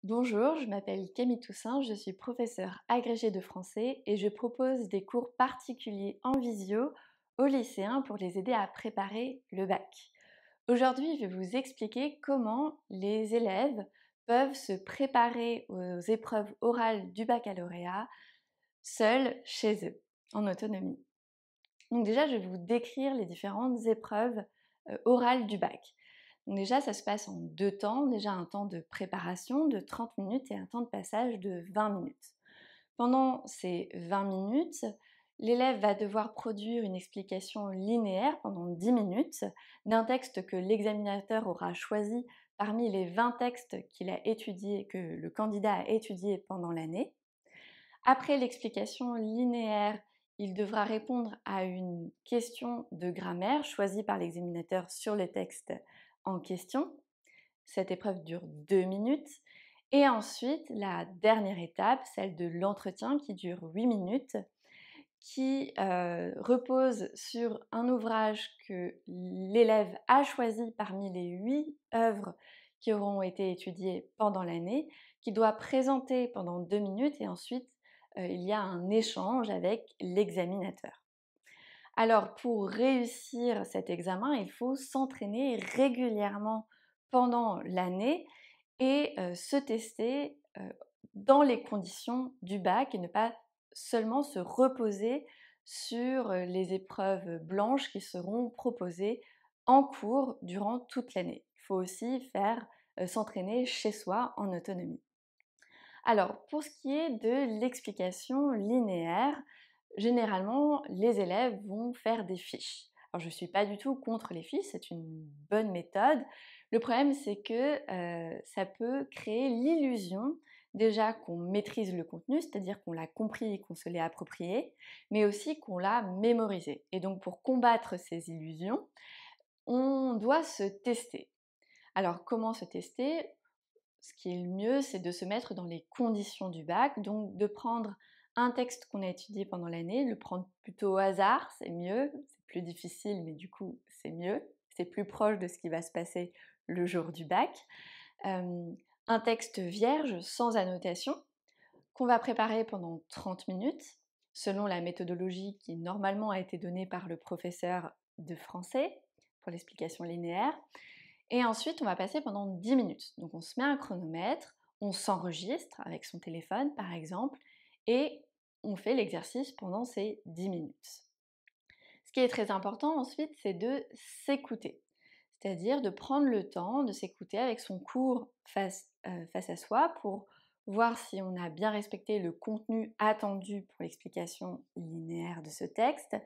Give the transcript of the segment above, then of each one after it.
Bonjour, je m'appelle Camille Toussaint, je suis professeure agrégée de français et je propose des cours particuliers en visio aux lycéens pour les aider à préparer le bac. Aujourd'hui, je vais vous expliquer comment les élèves peuvent se préparer aux épreuves orales du baccalauréat seuls chez eux, en autonomie. Donc déjà, je vais vous décrire les différentes épreuves orales du bac. Donc déjà, ça se passe en deux temps. Déjà un temps de préparation de 30 minutes et un temps de passage de 20 minutes. Pendant ces 20 minutes, l'élève va devoir produire une explication linéaire pendant 10 minutes d'un texte que l'examinateur aura choisi parmi les 20 textes qu'il a étudiés, que le candidat a étudiés pendant l'année. Après l'explication linéaire, il devra répondre à une question de grammaire choisie par l'examinateur sur le texte en question. Cette épreuve dure 2 minutes. Et ensuite, la dernière étape, celle de l'entretien qui dure 8 minutes, qui repose sur un ouvrage que l'élève a choisi parmi les 8 œuvres qui auront été étudiées pendant l'année, qu'il doit présenter pendant 2 minutes et ensuite il y a un échange avec l'examinateur. Alors pour réussir cet examen, il faut s'entraîner régulièrement pendant l'année et se tester dans les conditions du bac et ne pas seulement se reposer sur les épreuves blanches qui seront proposées en cours durant toute l'année. Il faut aussi s'entraîner chez soi en autonomie. Alors, pour ce qui est de l'explication linéaire, généralement, les élèves vont faire des fiches. Alors, je ne suis pas du tout contre les fiches, c'est une bonne méthode. Le problème, c'est que ça peut créer l'illusion déjà qu'on maîtrise le contenu, c'est-à-dire qu'on l'a compris et qu'on se l'est approprié, mais aussi qu'on l'a mémorisé. Et donc, pour combattre ces illusions, on doit se tester. Alors, comment se tester? Ce qui est le mieux, c'est de se mettre dans les conditions du bac, donc de prendre un texte qu'on a étudié pendant l'année, le prendre plutôt au hasard, c'est mieux, c'est plus difficile, mais du coup c'est mieux, c'est plus proche de ce qui va se passer le jour du bac. Un texte vierge, sans annotation, qu'on va préparer pendant 30 minutes, selon la méthodologie qui normalement a été donnée par le professeur de français pour l'explication linéaire. Et ensuite, on va passer pendant 10 minutes. Donc on se met un chronomètre, on s'enregistre avec son téléphone par exemple, et on fait l'exercice pendant ces 10 minutes. Ce qui est très important ensuite, c'est de s'écouter. C'est-à-dire de prendre le temps de s'écouter avec son cours face à soi pour voir si on a bien respecté le contenu attendu pour l'explication linéaire de ce texte,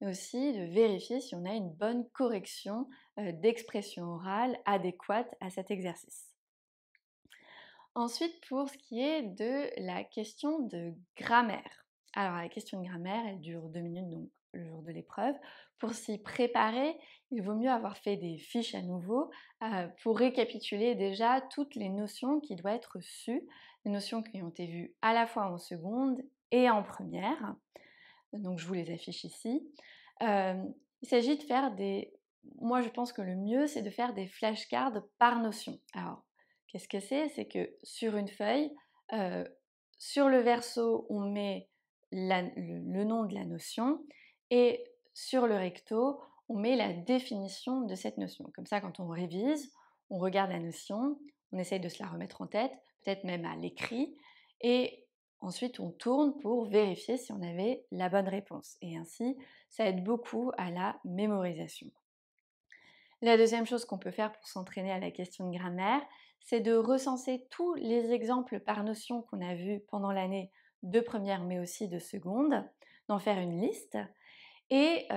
mais aussi de vérifier si on a une bonne correction d'expression orale adéquate à cet exercice. Ensuite, pour ce qui est de la question de grammaire. Alors, la question de grammaire, elle dure 2 minutes, donc le jour de l'épreuve. Pour s'y préparer, il vaut mieux avoir fait des fiches à nouveau pour récapituler déjà toutes les notions qui doivent être reçues, les notions qui ont été vues à la fois en seconde et en première. Donc, je vous les affiche ici. Il s'agit de faire des... Moi, je pense que le mieux, c'est de faire des flashcards par notion. Alors, qu'est-ce que c'est? C'est que sur une feuille, euh, sur le verso, on met le nom de la notion et sur le recto, on met la définition de cette notion. Comme ça, quand on révise, on regarde la notion, on essaye de se la remettre en tête, peut-être même à l'écrit, et ensuite on tourne pour vérifier si on avait la bonne réponse. Et ainsi, ça aide beaucoup à la mémorisation. La deuxième chose qu'on peut faire pour s'entraîner à la question de grammaire, c'est de recenser tous les exemples par notion qu'on a vus pendant l'année de première mais aussi de seconde, d'en faire une liste et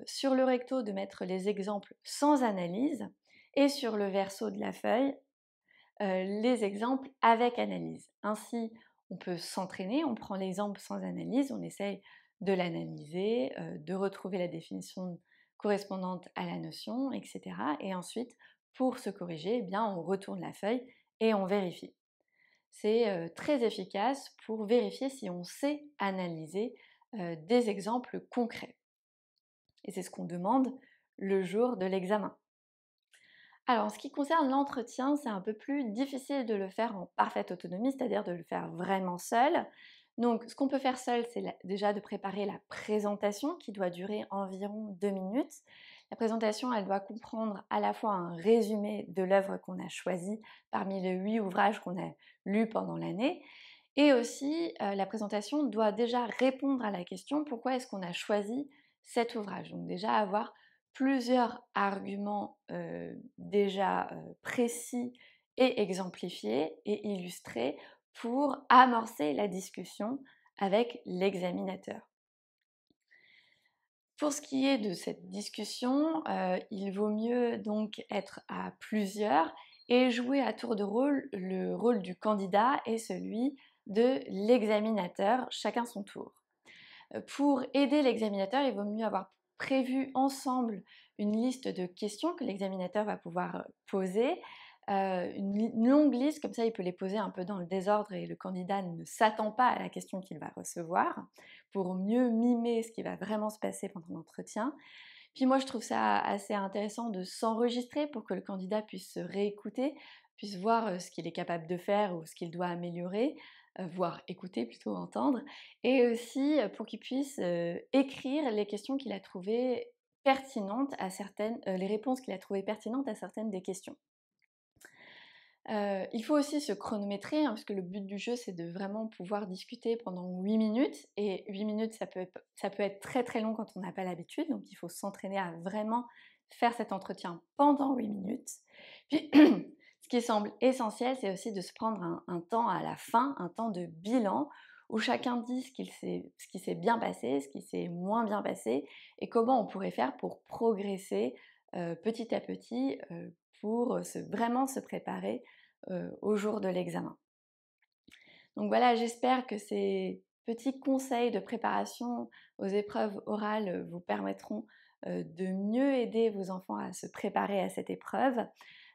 sur le recto de mettre les exemples sans analyse et sur le verso de la feuille les exemples avec analyse. Ainsi, on peut s'entraîner, on prend l'exemple sans analyse, on essaye de l'analyser, de retrouver la définition correspondante à la notion, etc. Et ensuite, pour se corriger, eh bien, on retourne la feuille et on vérifie. C'est très efficace pour vérifier si on sait analyser des exemples concrets. Et c'est ce qu'on demande le jour de l'examen. Alors, en ce qui concerne l'entretien, c'est un peu plus difficile de le faire en parfaite autonomie, c'est-à-dire de le faire vraiment seul. Donc, ce qu'on peut faire seul, c'est déjà de préparer la présentation qui doit durer environ 2 minutes. La présentation, elle doit comprendre à la fois un résumé de l'œuvre qu'on a choisie parmi les 8 ouvrages qu'on a lus pendant l'année. Et aussi, la présentation doit déjà répondre à la question pourquoi est-ce qu'on a choisi cet ouvrage. Donc déjà avoir plusieurs arguments déjà précis et exemplifiés et illustrés pour amorcer la discussion avec l'examinateur. Pour ce qui est de cette discussion, il vaut mieux donc être à plusieurs et jouer à tour de rôle le rôle du candidat et celui de l'examinateur, chacun son tour. Pour aider l'examinateur, il vaut mieux avoir prévu ensemble une liste de questions que l'examinateur va pouvoir poser, une longue liste, comme ça il peut les poser un peu dans le désordre et le candidat ne s'attend pas à la question qu'il va recevoir, pour mieux mimer ce qui va vraiment se passer pendant l'entretien. Puis moi je trouve ça assez intéressant de s'enregistrer pour que le candidat puisse se réécouter, puisse voir ce qu'il est capable de faire ou ce qu'il doit améliorer, voire écouter plutôt entendre, et aussi pour qu'il puisse écrire les questions qu'il a trouvées pertinentes à certaines, les réponses qu'il a trouvées pertinentes à certaines des questions. Il faut aussi se chronométrer, hein, parce que le but du jeu, c'est de vraiment pouvoir discuter pendant 8 minutes. Et 8 minutes, ça peut être très très long quand on n'a pas l'habitude. Donc il faut s'entraîner à vraiment faire cet entretien pendant 8 minutes. Puis, ce qui semble essentiel, c'est aussi de se prendre un temps à la fin, un temps de bilan, où chacun dit ce qui s'est bien passé, ce qui s'est moins bien passé, et comment on pourrait faire pour progresser petit à petit pour vraiment se préparer au jour de l'examen. Donc voilà, j'espère que ces petits conseils de préparation aux épreuves orales vous permettront de mieux aider vos enfants à se préparer à cette épreuve.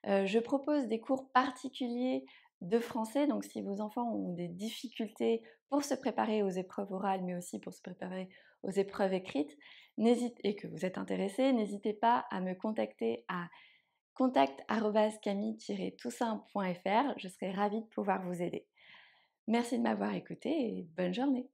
Je propose des cours particuliers de français, donc si vos enfants ont des difficultés pour se préparer aux épreuves orales, mais aussi pour se préparer aux épreuves écrites, et que vous êtes intéressé, n'hésitez pas à me contacter à contact@camille-toussaint.fr. Je serai ravie de pouvoir vous aider. Merci de m'avoir écouté et bonne journée.